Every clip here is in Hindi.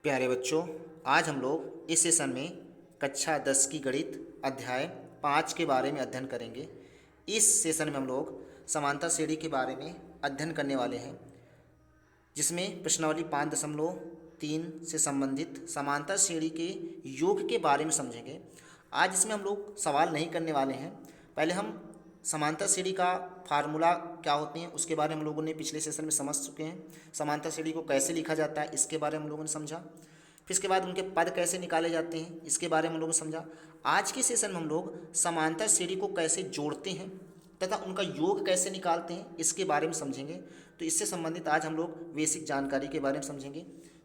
प्यारे बच्चों, आज हम लोग इस सेशन में कक्षा 10 की गणित अध्याय 5 के बारे में अध्ययन करेंगे। इस सेशन में हम लोग समांतर श्रेणी के बारे में अध्ययन करने वाले हैं, जिसमें प्रश्नावली 5.3 से संबंधित समांतर श्रेणी के योग के बारे में समझेंगे। आज इसमें हम लोग सवाल नहीं करने वाले हैं। पहले हम समांतर श्रेणी का फार्मूला क्या होते हैं उसके बारे में हम लोगों ने पिछले सेशन में समझ चुके हैं। समांतर श्रेणी को कैसे लिखा जाता है इसके बारे में हम लोगों ने समझा। फिर इसके बाद उनके पद कैसे निकाले जाते हैं इसके बारे में हम लोगों ने समझा। आज के सेशन में हम लोग समांतर श्रेणी को कैसे जोड़ते हैं तथा उनका योग कैसे निकालते हैं इसके बारे में समझेंगे। तो इससे संबंधित आज हम लोग बेसिक जानकारी के बारे में समझेंगे।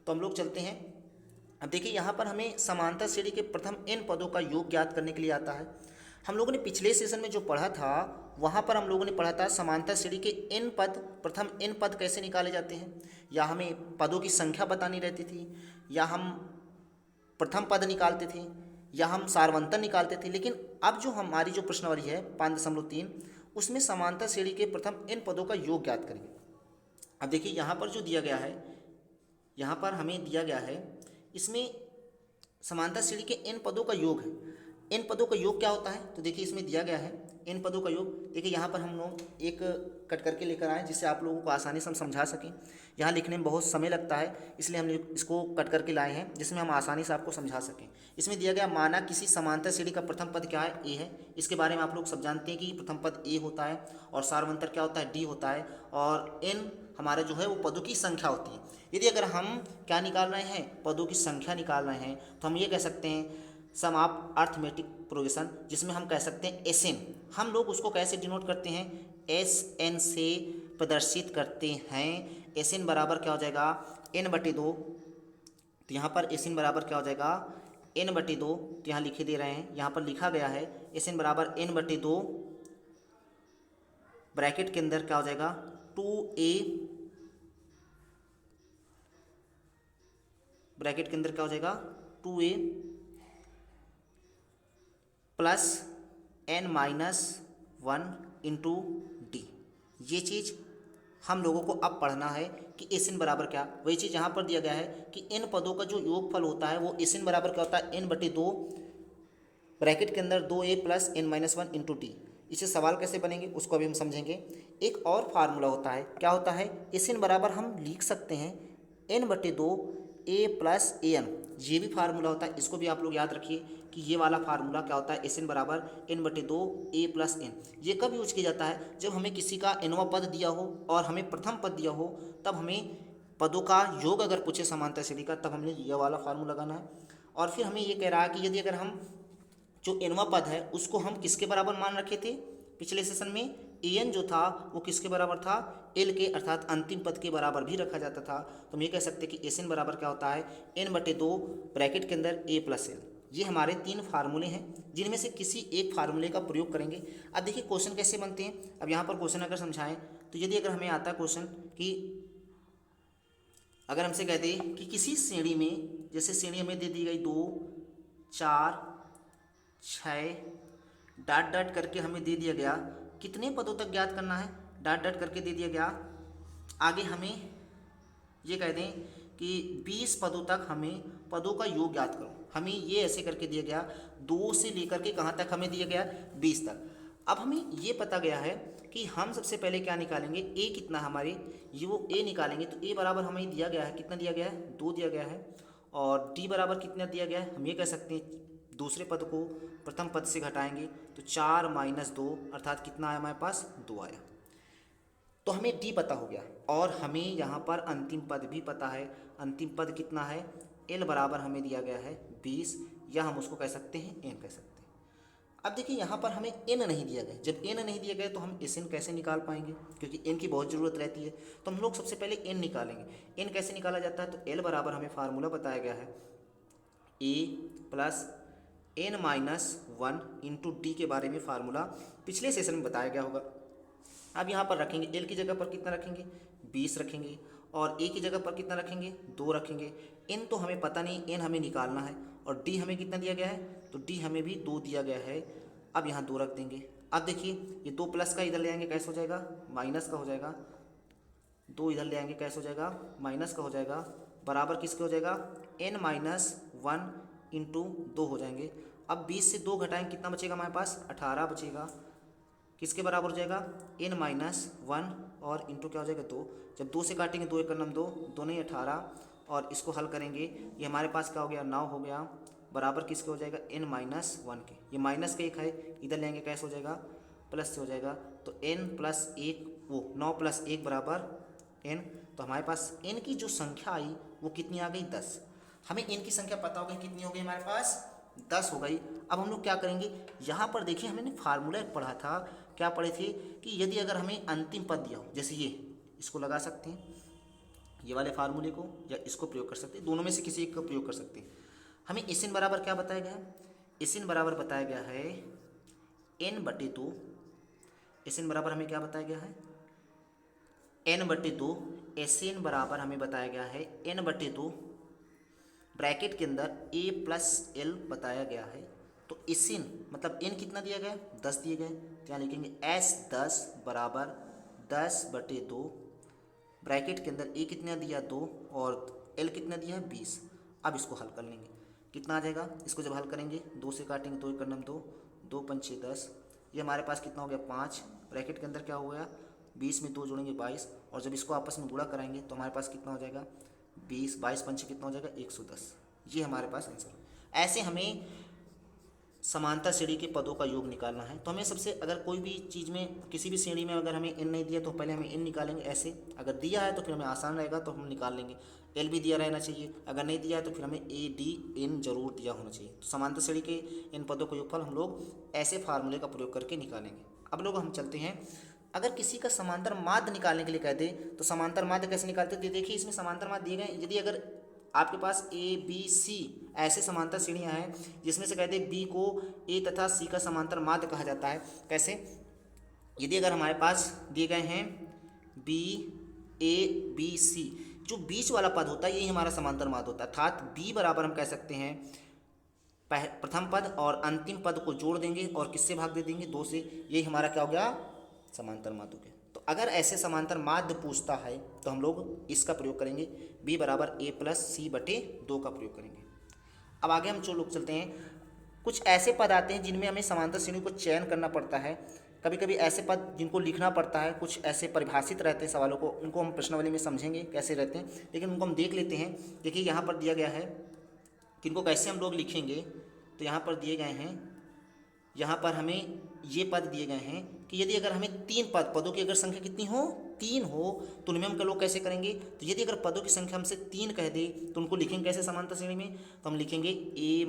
तो हम लोग चलते हैं। अब देखिए, यहाँ पर हमें समांतर श्रेणी के प्रथम n पदों का योग ज्ञात करने के लिए आता है। हम लोगों ने पिछले सेशन में जो पढ़ा था वहाँ पर हम लोगों ने पढ़ा था समांतर श्रेणी के n पद, प्रथम n पद कैसे निकाले जाते हैं, या हमें पदों की संख्या बतानी रहती थी, या हम प्रथम पद निकालते थे, या हम सारवंतन निकालते थे। लेकिन अब जो हमारी जो प्रश्नावली है 5.3 उसमें समांतर श्रेणी के प्रथम n पदों का योग ज्ञात करेंगे। अब देखिए, यहाँ पर जो दिया गया है, यहाँ पर हमें दिया गया है, इसमें समांतर श्रेणी के n पदों का योग है। n पदों का योग क्या होता है, तो देखिए इसमें दिया गया है n पदों का योग। देखिए यहाँ पर हम लोग एक कट करके लेकर आए जिससे आप लोगों को आसानी से हम समझा सकें। यहाँ लिखने में बहुत समय लगता है, इसलिए हमने इसको कट करके लाए हैं जिसमें हम आसानी से आपको समझा सकें। इसमें दिया गया, माना किसी समांतर श्रेणी का प्रथम पद क्या है, ए है। इसके बारे में आप लोग सब जानते हैं कि प्रथम पद ए होता है और सारवंतर क्या होता है, डी होता है, और n हमारा जो है वो पदों की संख्या होती है। यदि अगर हम क्या निकाल रहे हैं, पदों की संख्या निकाल रहे हैं, तो हम ये कह सकते हैं सम ऑफ अर्थमेटिक प्रोग्रेशन, जिसमें हम कह सकते हैं एस एन। हम लोग उसको कैसे डिनोट करते हैं, एस एन से प्रदर्शित करते हैं। एस एन बराबर क्या हो जाएगा, n/2। तो यहाँ पर एस एन बराबर क्या हो जाएगा, n/2। तो यहाँ लिखे दे रहे हैं, यहाँ पर लिखा गया है एस एन बराबर n/2, ब्रैकेट के अंदर क्या हो जाएगा 2a, ब्रैकेट के अंदर क्या हो जाएगा 2a plus n-1 into D. ये चीज़ हम लोगों को अब पढ़ना है कि एस एन बराबर क्या। वही चीज़ यहाँ पर दिया गया है कि इन पदों का जो योगफल होता है वो एस एन बराबर क्या होता है, n/2, ब्रैकेट के अंदर 2a plus n-1 into D. इससे सवाल कैसे बनेंगे उसको अभी हम समझेंगे। एक और फार्मूला होता है, क्या होता है, एस एन बराबर हम लिख सकते हैं n/2 a प्लस an। ये भी फार्मूला होता है, इसको भी आप लोग याद रखिए कि ये वाला फार्मूला क्या होता है, एस एन बराबर n/2 a प्लस n। ये कब यूज किया जाता है, जब हमें किसी का nवां पद दिया हो और हमें प्रथम पद दिया हो, तब हमें पदों का योग अगर पूछे समांतर श्रेणी का, तब हमने ये वाला फार्मूला लगाना है। और फिर हमें ये कह रहा है कि यदि अगर हम जो nवां पद है उसको हम किसके बराबर मान रखे थे पिछले सेशन में, an जो था वो किसके बराबर था, l के, अर्थात अंतिम पद के बराबर भी रखा जाता था। तो हम ये कह सकते हैं कि एस एन बराबर क्या होता है, n/2 ब्रैकेट के अंदर a प्लस l। ये हमारे 3 फार्मूले हैं जिनमें से किसी एक फार्मूले का प्रयोग करेंगे। अब देखिए क्वेश्चन कैसे बनते हैं। अब यहाँ पर क्वेश्चन अगर समझाएं तो यदि अगर हमें आता है क्वेश्चन कि अगर हमसे कहते हैं कि किसी श्रेणी में, जैसे श्रेणी हमें दे दी गई 2, 4, 6 डॉट डॉट करके हमें दे दिया गया, कितने पदों तक ज्ञात करना है, डॉट डॉट करके दे दिया गया। आगे हमें ये कह दें कि 20 पदों तक हमें पदों का योग ज्ञात करो। हमें ये ऐसे करके दिया गया, 2 से लेकर के कहाँ तक हमें दिया गया, 20 तक। अब हमें ये पता गया है कि हम सबसे पहले क्या निकालेंगे, ए कितना हमारे, ये वो ए निकालेंगे। तो ए बराबर हमें दिया गया है, कितना दिया गया है, 2 दिया गया है। और डी बराबर कितना दिया गया है, हम ये कह सकते हैं दूसरे पद को प्रथम पद से घटाएंगे तो 4 - 2, अर्थात कितना आया हमारे पास, 2 आया। तो हमें डी पता हो गया और हमें यहाँ पर अंतिम पद भी पता है। अंतिम पद कितना है, एल बराबर हमें दिया गया है 20, या हम उसको कह सकते हैं एन कह सकते हैं। अब देखिए यहाँ पर हमें एन नहीं दिया गया, जब एन नहीं दिया गया तो हम एस एन कैसे निकाल पाएंगे, क्योंकि एन की बहुत ज़रूरत रहती है। तो हम लोग सबसे पहले एन निकालेंगे। एन कैसे निकाला जाता है, तो एल बराबर हमें फार्मूला बताया गया है ए प्लस n-1 इंटू डी के बारे में फार्मूला पिछले सेशन में बताया गया होगा। अब यहाँ पर रखेंगे, एल की जगह पर कितना रखेंगे, 20 रखेंगे, और ए की जगह पर कितना रखेंगे, 2 रखेंगे। एन तो हमें पता नहीं, एन हमें निकालना है, और डी हमें कितना दिया गया है, तो डी हमें भी 2 दिया गया है। अब यहाँ 2 रख देंगे। अब देखिए ये 2 प्लस का इधर ले आएंगे कैसे हो जाएगा, माइनस का हो जाएगा। 2 इधर ले आएंगे कैसे हो जाएगा, माइनस का हो जाएगा। बराबर किसके हो जाएगा, n-1 इंटू 2 हो जाएंगे। अब 20 से 2 घटाएंगे, कितना बचेगा हमारे पास, 18 बचेगा। किसके बराबर हो जाएगा, n-1 और इंटू क्या हो जाएगा 2। जब 2 से काटेंगे 2 1 2, 2 नहीं 18, और इसको हल करेंगे, ये हमारे पास क्या हो गया, 9 हो गया, बराबर किसके हो जाएगा, n-1 के। ये माइनस का 1 है, इधर लेंगे कैसे हो जाएगा, प्लस से हो जाएगा। तो n+1 वो 9 + 1 बराबर n। तो हमारे पास n की जो संख्या आई वो कितनी आ गई, 10। हमें n की संख्या पता हो गई, कितनी हो गई हमारे पास, 10 हो गई। अब हम लोग क्या करेंगे, यहाँ पर देखिए हमने फार्मूला एक पढ़ा था, क्या पढ़े थे कि यदि अगर हमें अंतिम पद दिया हो, जैसे ये, इसको लगा सकते हैं ये वाले फार्मूले को, या इसको प्रयोग कर सकते हैं, दोनों में से किसी एक का प्रयोग कर सकते हैं। हमें Sn बराबर क्या बताया गया है, Sn बराबर बताया गया है n/2। Sn बराबर हमें क्या बताया गया है, n/2। Sn बराबर हमें बताया गया है n/2, ब्रैकेट के अंदर a + l बताया गया है। तो Sn मतलब n कितना दिया गया, 10 दिए गए, तो यहाँ लिखेंगे S10 बराबर 10/2, ब्रैकेट के अंदर a कितना दिया 2 और l कितना दिया है 20। अब इसको हल कर लेंगे, कितना आ जाएगा, इसको जब हल करेंगे 2 से काटेंगे 2 1 2, 2 5 6 10, ये हमारे पास कितना हो गया 5, ब्रैकेट के अंदर क्या हो गया 20 में 2 जोड़ेंगे 22, और जब इसको आपस में गुणा कराएंगे तो हमारे पास कितना हो जाएगा 20, 22 पंचे कितना हो जाएगा 110। ये हमारे पास आंसर है। ऐसे हमें समांतर श्रेणी के पदों का योग निकालना है। तो हमें सबसे, अगर कोई भी चीज़ में किसी भी श्रेणी में अगर हमें n नहीं दिया तो पहले हमें n निकालेंगे ऐसे, अगर दिया है तो फिर हमें आसान रहेगा तो हम निकाल लेंगे। l भी दिया रहना चाहिए, अगर नहीं दिया है तो फिर हमें a d n जरूर दिया होना चाहिए। तो समांतर श्रेणी के इन पदों का योगफल हम लोग ऐसे फार्मूले का प्रयोग करके निकालेंगे। अब लोग हम चलते हैं, अगर किसी का समांतर माध्य निकालने के लिए कहते तो समांतर माध्य कैसे निकालते थे, देखिए इसमें समांतर माध्य दिए गए। यदि अगर आपके पास A B C ऐसे समांतर श्रेणियाँ हैं जिसमें से कहते हैं B को A तथा C का समांतर माध्य कहा जाता है। कैसे, यदि अगर हमारे पास दिए गए हैं B A B C, जो बीच वाला पद होता है यही हमारा समांतर माध्य होता है। अर्थात B बराबर हम कह सकते हैं प्रथम पद और अंतिम पद को जोड़ देंगे और किससे भाग दे देंगे, 2 से। यही हमारा क्या हो गया, समांतर माध्य हो गया। तो अगर ऐसे समांतर माध्य पूछता है तो हम लोग इसका प्रयोग करेंगे, b बराबर a + c/2 का प्रयोग करेंगे। अब आगे हम जो लोग चलते हैं, कुछ ऐसे पद आते हैं जिनमें हमें समांतर श्रेणी को चयन करना पड़ता है। कभी कभी ऐसे पद जिनको लिखना पड़ता है, कुछ ऐसे परिभाषित रहते हैं सवालों को, उनको हम प्रश्नावली में समझेंगे कैसे रहते हैं, लेकिन उनको हम देख लेते हैं। देखिए यहाँ पर दिया गया है कि इनको कैसे हम लोग लिखेंगे। तो यहाँ पर दिए गए हैं, यहाँ पर हमें ये पद दिए गए हैं कि यदि अगर हमें 3 पदों की अगर संख्या कितनी हो, 3 हो, तो उनमें हम लोग कैसे करेंगे। तो यदि अगर पदों की संख्या हमसे 3 कह दे तो उनको लिखेंगे कैसे समांतर श्रेणी में, तो हम लिखेंगे a -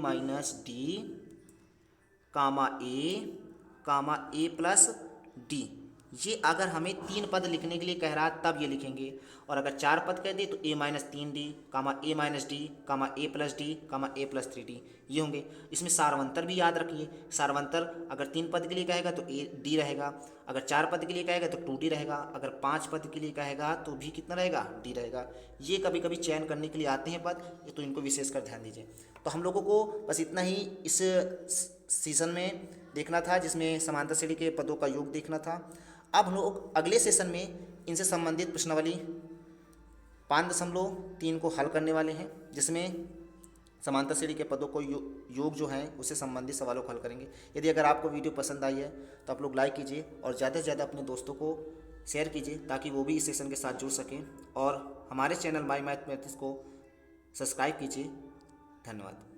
d, a + d। ये अगर हमें 3 पद लिखने के लिए कह रहा है तब ये लिखेंगे। और अगर 4 पद कह दे तो a - 3d, a - d, a + d, a + 3d, ये होंगे। इसमें सारवंतर भी याद रखिए, सारवंतर अगर 3 पद के लिए कहेगा तो d रहेगा, अगर 4 पद के लिए कहेगा तो 2d रहेगा, अगर 5 पद के लिए कहेगा तो भी कितना रहेगा, d रहेगा। ये कभी कभी चयन करने के लिए आते हैं पद, तो इनको विशेषकर ध्यान दीजिए। तो हम लोगों को बस इतना ही इस सीज़न में देखना था, जिसमें समांतर श्रेणी के पदों का योग देखना था। अब हम लोग अगले सेशन में इनसे संबंधित प्रश्नावली 5.3 को हल करने वाले हैं, जिसमें समांतर श्रेणी के पदों को योग जो है उससे संबंधित सवालों को हल करेंगे। यदि अगर आपको वीडियो पसंद आई है तो आप लोग लाइक कीजिए और ज़्यादा से ज़्यादा अपने दोस्तों को शेयर कीजिए ताकि वो भी इस सेशन के साथ जुड़ सकें, और हमारे चैनल माई मैथमेटिक्स को सब्सक्राइब कीजिए। धन्यवाद।